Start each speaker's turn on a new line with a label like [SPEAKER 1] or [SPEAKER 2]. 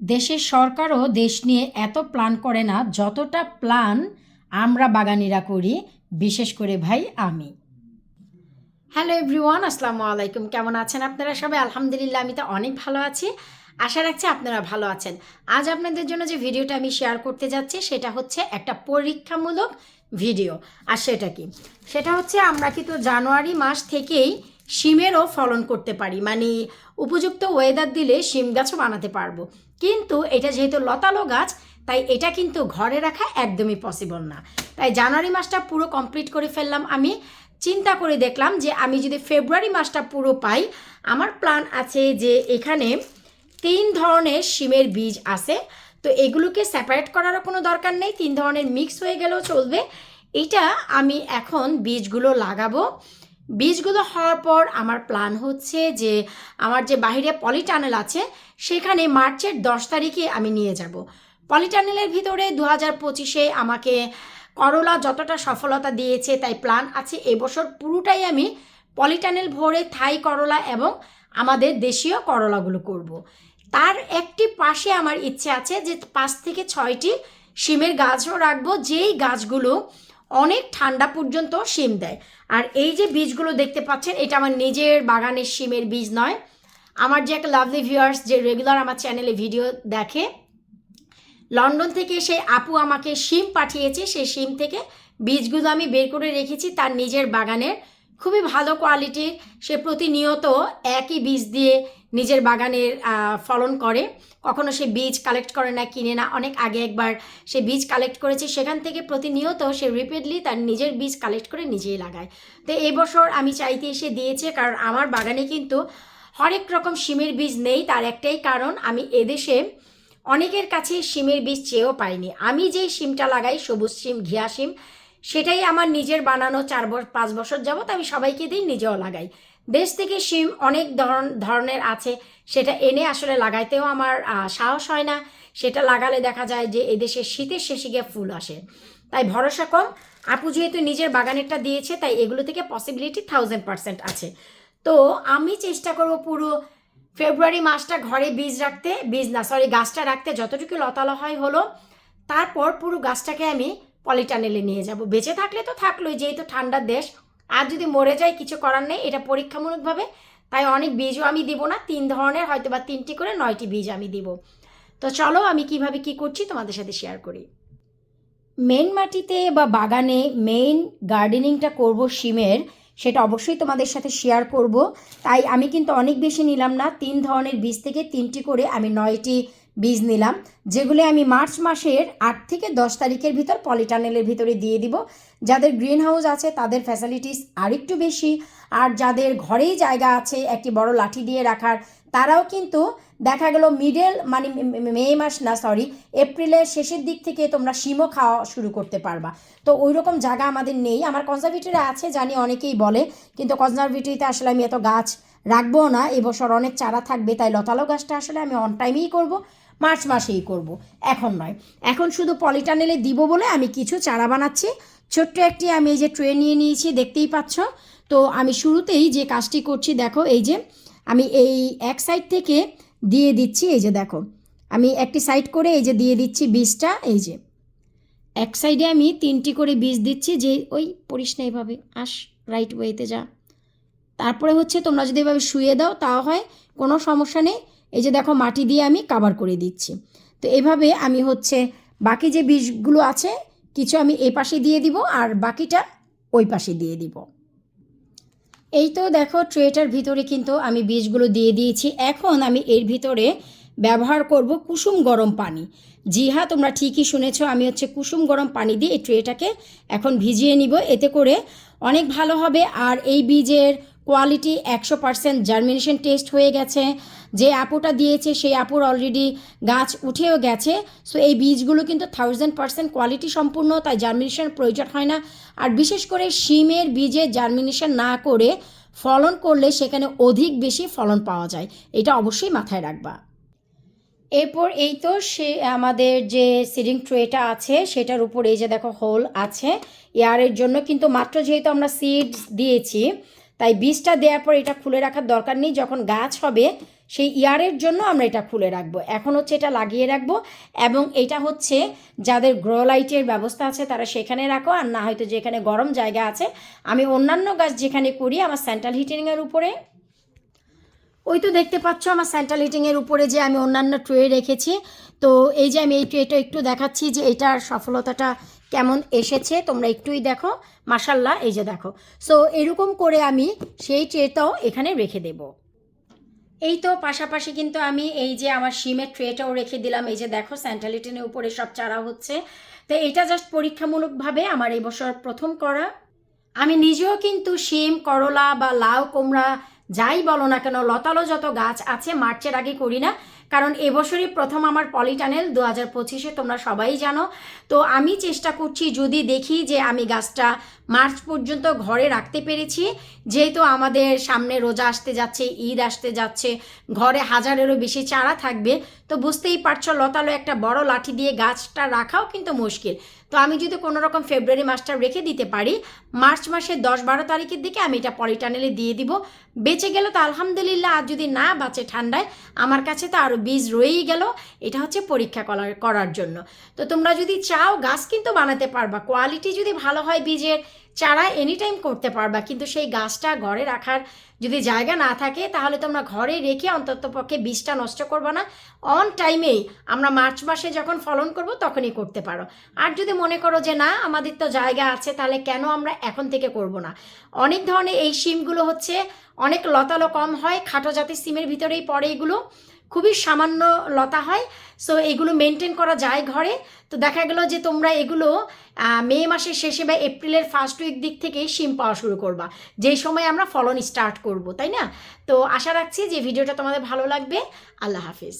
[SPEAKER 1] দেশের সরকারও দেশ নিয়ে এত প্ল্যান করে না যতটা প্ল্যান আমরা বাগানিরা করি, বিশেষ করে ভাই আমি। হ্যালো এভরিওয়ান, আসসালামু আলাইকুম। কেমন আছেন আপনারা সবাই? আলহামদুলিল্লাহ, আমি তো অনেক ভালো আছি। আশা রাখছি আপনারা ভালো আছেন। আজ আপনাদের জন্য যে ভিডিওটা আমি শেয়ার করতে যাচ্ছি সেটা হচ্ছে একটা পরীক্ষামূলক ভিডিও। আর সেটা কি? সেটা হচ্ছে আমরা কিন্তু জানুয়ারি মাস থেকেই শিমেরও ফলন করতে পারি, মানে উপযুক্ত ওয়েদার দিলে শিম গাছও বানাতে পারবো। কিন্তু এটা যেহেতু লতালো গাছ, তাই এটা কিন্তু ঘরে রাখা একদমই পসিবল না। তাই জানুয়ারি মাসটা পুরো কমপ্লিট করে ফেললাম। আমি চিন্তা করে দেখলাম যে আমি যদি ফেব্রুয়ারি মাসটা পুরো পাই, আমার প্ল্যান আছে যে এখানে 3 ধরনের শিমের বীজ আছে। তো এগুলোকে সেপারেট করারও কোনো দরকার নেই, 3 ধরনের মিক্স হয়ে গেলেও চলবে। এটা আমি এখন বীজগুলো লাগাবো। বীজগুলো হওয়ার পর আমার প্ল্যান হচ্ছে যে আমার যে বাইরে পলিটানেল আছে সেখানে মার্চের 10 তারিখে আমি নিয়ে যাব। পলিটানেলের ভিতরে 2025-এ আমাকে করলা যতটা সফলতা দিয়েছে, তাই প্ল্যান আছে এবছর পুরোটাই আমি পলিটানেল ভরে থাই করলা এবং আমাদের দেশীয় করলাগুলো করব। তার একটি পাশে আমার ইচ্ছে আছে যে 5 থেকে 6টি শিমের গাছও রাখবো, যেই গাছগুলো অনেক ঠান্ডা পর্যন্ত শিম দেয়। আর এই যে বীজগুলো দেখতে পাচ্ছেন, এটা আমার নিজের বাগানের শিমের বীজ নয়। আমার যে একটা লাভলি ভিউয়ার্স যে রেগুলার আমার চ্যানেলে ভিডিও দেখে, লন্ডন থেকে সেই আপু আমাকে শিম পাঠিয়েছে। সেই শিম থেকে বীজগুলো আমি বের করে রেখেছি তার নিজের বাগানের, খুবই ভালো কোয়ালিটির। সে প্রতিনিয়ত একই বীজ দিয়ে নিজের বাগানের ফলন করে, কখনো সে বীজ কালেক্ট করে না, কিনে না। অনেক আগে একবার সে বীজ কালেক্ট করেছে, সেখান থেকে প্রতিনিয়ত সে রিপিটলি তার নিজের বীজ কালেক্ট করে নিজেই লাগায়। তো এবছর আমি চাইতে এসে দিয়েছে, কারণ আমার বাগানে কিন্তু হরেক রকম শিমের বীজ নেই। তার একটাই কারণ, আমি এদেশে অনেকের কাছে শিমের বীজ চেয়েও পাইনি। আমি যেই শিমটা লাগাই, সবুজ শিম, ঘিয়া শিম, সেটাই আমার নিজের বানানো 4-5 বছর যাবত আমি সবাইকে দিই, নিজেও লাগাই। দেশ থেকে শিম অনেক ধরনের আছে, সেটা এনে আসলে লাগাইতেও আমার সাহস হয় না। সেটা লাগালে দেখা যায় যে এদেশে শীতের শেষে গিয়ে ফুল আসে, তাই ভরসা কম। আপু যেহেতু নিজের বাগানেরটা দিয়েছে, তাই এগুলো থেকে পসিবিলিটি 1000% আছে। তো আমি চেষ্টা করব পুরো ফেব্রুয়ারি মাসটা ঘরে বীজ রাখতে, গাছটা রাখতে যতটুকু লতালো হয় হলো। তারপর পুরো গাছটাকে আমি পলিটানেলে নিয়ে যাব। বেঁচে থাকলে তো থাকলোই, যেহেতু ঠান্ডার দেশ। আর যদি মরে যায় কিছু করার নেই, এটা পরীক্ষামূলকভাবে। তাই অনেক বীজও আমি দিব না, 3 ধরনের, হয়তো বা 3টি করে 9টি বীজ আমি দিব। তো চলো আমি কিভাবে কি করছি তোমাদের সাথে শেয়ার করি। মেইন মাটিতে বা বাগানে মেইন গার্ডেনিংটা করব শিমের, সেটা অবশ্যই তোমাদের সাথে শেয়ার করব। তাই আমি কিন্তু অনেক বেশি নিলাম না, 3 ধরনের বীজ থেকে 3টি করে আমি 9টি বীজ নিলাম, যেগুলো আমি মার্চ মাসের 8 থেকে 10 তারিখের ভিতর পলিটানেলের ভিতরে দিয়ে দিব। যাদের গ্রিন হাউস আছে তাদের ফ্যাসিলিটিস আরেকটু বেশি, আর যাদের ঘরেই জায়গা আছে একটি বড় লাঠি দিয়ে রাখার, তারাও কিন্তু দেখা গেল মানে মে মাস না, সরি, এপ্রিলের শেষের দিক থেকে তোমরা শিমও খাওয়া শুরু করতে পারবা। তো ওই রকম জায়গা আমাদের নেই। আমার কনজারভেটরি আছে জানি, অনেকেই বলে, কিন্তু কনজারভেটরিতে আসলে আমি এত গাছ রাখবো না। এবছর অনেক চারা থাকবে, তাই লতালো গাছটা আসলে আমি অন টাইমেই করব, মার্চ মাসেই করব, এখন নয়। এখন শুধু পলিটানেলে দিব বলে আমি কিছু চারা বানাচ্ছি। ছোট্ট একটি আমি এই যে ট্রে নিয়ে নিয়েছি, দেখতেই পাচ্ছ। তো আমি শুরুতেই যে কাজটি করছি দেখো, এই যে আমি এই এক সাইড থেকে দিয়ে দিচ্ছি, এই যে দেখো আমি একটি সাইড করে এই যে দিয়ে দিচ্ছি বীজটা। এই যে এক সাইডে আমি 3টি করে বীজ দিচ্ছি, যে ওই পড়িস না এভাবে, আস রাইট ওয়েতে যা। তারপরে হচ্ছে তোমরা যদি এভাবে শুয়ে দাও তাও হয়, কোনো সমস্যা নেই। এই যে দেখো মাটি দিয়ে আমি কাভার করে দিচ্ছি। তো এভাবে আমি হচ্ছে বাকি যে বীজগুলো আছে কিছু আমি এই পাশে দিয়ে দিব, আর বাকিটা ওই পাশে দিয়ে দিব। এই তো দেখো ট্রেটার ভিতরে কিন্তু আমি বীজগুলো দিয়ে দিয়েছি। এখন আমি এর ভিতরে ব্যবহার করব কুসুম গরম পানি। জি হ্যাঁ, তোমরা ঠিকই শুনেছ, আমি হচ্ছে কুসুম গরম পানি দিয়ে এই ট্রেটাকে এখন ভিজিয়ে নিব। এতে করে অনেক ভালো হবে। আর এই বীজের কোয়ালিটি 100% জার্মিনেশন টেস্ট হয়ে গেছে। যে আপুটা দিয়েছে সেই আপুর অলরেডি গাছ উঠেও গেছে। সো এই বীজগুলো কিন্তু 1000% কোয়ালিটি সম্পূর্ণ, তাই জার্মিনেশন প্রয়োজন হয় না। আর বিশেষ করে শিমের বীজে জার্মিনেশন না করে ফলন করলে সেখানে অধিক বেশি ফলন পাওয়া যায়, এটা অবশ্যই মাথায় রাখবা। এরপর এই তো সে আমাদের যে সিডিং ট্রেটা আছে সেটার উপর এই যে দেখো হোল আছে এয়ারের জন্য, কিন্তু মাত্র যেহেতু আমরা সিডস দিয়েছি তাই বীজটা দেওয়ার পর এটা খুলে রাখার দরকার নেই, যখন গাছ হবে সেই ইয়ারের জন্য আমরা এটা খুলে রাখবো। এখন হচ্ছে এটা লাগিয়ে রাখবো, এবং এটা হচ্ছে যাদের গ্রো লাইটের ব্যবস্থা আছে তারা সেখানে রাখো, আর না হয়তো যেখানে গরম জায়গা আছে। আমি অন্যান্য গাছ যেখানে করি আমার সেন্ট্রাল হিটিংয়ের উপরে, ওই তো দেখতে পাচ্ছ আমার সেন্ট্রাল হিটিংয়ের উপরে যে আমি অন্যান্য ট্রে রেখেছি। তো এই যে আমি এই ট্রেটা একটু দেখাচ্ছি যে এটার সফলতাটা কেমন এসেছে, তোমরা একটুই দেখো, মাশাল্লাহ এই যে দেখো। সো এরকম করে আমি সেই ট্রেটাও এখানে রেখে দেব। এই তো পাশাপাশি কিন্তু আমি এই যে আমার শিমের ট্রেটাও রেখে দিলাম, এই যে দেখো সেন্ট্রাল হিটিংয়ের উপরে সব চারা হচ্ছে। তো এটা জাস্ট পরীক্ষামূলকভাবে আমার এই বছর প্রথম করা। আমি নিজেও কিন্তু শিম, করলা বা লাউ, কুমড়া যাই বলো না কেন, লতালো যত গাছ আছে মার্চের আগে করি না, কারণ এবছরই প্রথম আমার পলিটানেল 2025-এ, তোমরা সবাই জানো। তো আমি চেষ্টা করছি যদি দেখি যে আমি গাছটা মার্চ পর্যন্ত ঘরে রাখতে পেরেছি, যেহেতু আমাদের সামনে রোজা আসতে যাচ্ছে, ঈদ আসতে যাচ্ছে, ঘরে হাজারেরও বেশি চারা থাকবে, তো বুঝতেই পারছো লতালো একটা বড় লাঠি দিয়ে গাছটা রাখাও কিন্তু মুশকিল। তো আমি যদি কোনো রকম ফেব্রুয়ারি মাসটা রেখে দিতে পারি, মার্চ মাসের 10-12 তারিখের দিকে আমি এটা পলিটানেলে দিয়ে দিব। বেঁচে গেল তো আলহামদুলিল্লাহ, আর যদি না বাঁচে ঠান্ডায়, আমার কাছে তো আরও বীজ রয়েই গেল, এটা হচ্ছে পরীক্ষা করার জন্য। তো তোমরা যদি চাও গাছ কিন্তু বানাতে পারবা, কোয়ালিটি যদি ভালো হয় বীজের, চারা এনি টাইম করতে পারবা, কিন্তু সেই গাছটা ঘরে রাখার যদি জায়গা না থাকে তাহলে তোমরা ঘরে রেখে অন্ততপক্ষে বীজটা নষ্ট করবা না, অন টাইমেই আমরা মার্চ মাসে যখন ফলন করব তখনই করতে পারো। আর যদি মনে করো যে না আমাদের তো জায়গা আছে, তাহলে কেন আমরা এখন থেকে করব না। অনেক ধরনের এই শিমগুলো হচ্ছে অনেক লতালো কম হয়, খাটো জাতের সিমের ভিতরেই পড়ে, এগুলো খুবই সামান্য লতা হয়। সো এগুলো মেনটেন করা যায় ঘরে। তো দেখা গেল যে তোমরা এগুলো মে মাসের শেষে বা এপ্রিলের ফার্স্ট উইক দিক থেকেই শিম পাওয়া শুরু করবা, যেই সময় আমরা ফলন স্টার্ট করব, তাই না? তো আশা রাখছি যে ভিডিওটা তোমাদের ভালো লাগবে। আল্লাহ হাফিজ।